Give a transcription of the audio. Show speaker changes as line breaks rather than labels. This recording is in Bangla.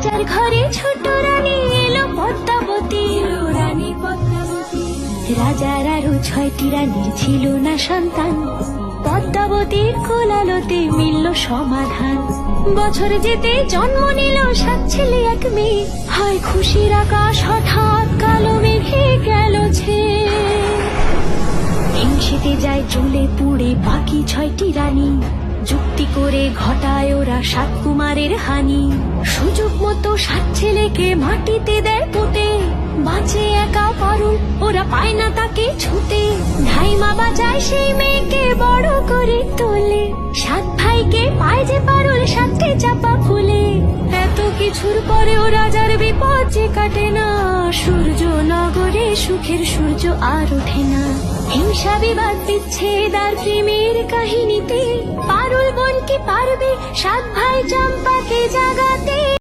রাজার ঘরে ছোট রানী এলো পদ্মাবতী, রানী পদ্মাবতী। রাজার আরো 6টি রানীর ছিল না সন্তান, পদ্মাবতীর কোলালোতে মিলল সমাধান। বছর যেতে জন্ম নিল 7 ছেলে 1 মেয়ে, হয় খুশির আকাশ হঠাৎ কালো মেঘে গেল ছেয়ে। হিংসেতে যায় জ্বলে পুড়ে বাকি 6টি রানী, যুক্তি করে ঘটায় ওরা 7 কুমারের হানি। সুযোগ মতো 7 ছেলেকে মাটিতে দেয় পুঁতে, বাঁচে একা পারুল, ওরা পায় না তাকে ছুতে। ধাইমা বাজায় সেই মেয়েকে বড় করে তোলে, 7 ভাইকে পায় যে পারুল 7টে চাপা ফুলে। এত কিছুর পরেও রাজার বিপদ যে কাটে না, সূর্য নগরে সুখের সূর্য আর ওঠে না। হিংসা বিবাদ বিচ্ছেদ আর প্রেমের কাহিনীতে পারুল বোন কি পারবে 7 ভাই চম্পাকে জাগাতে।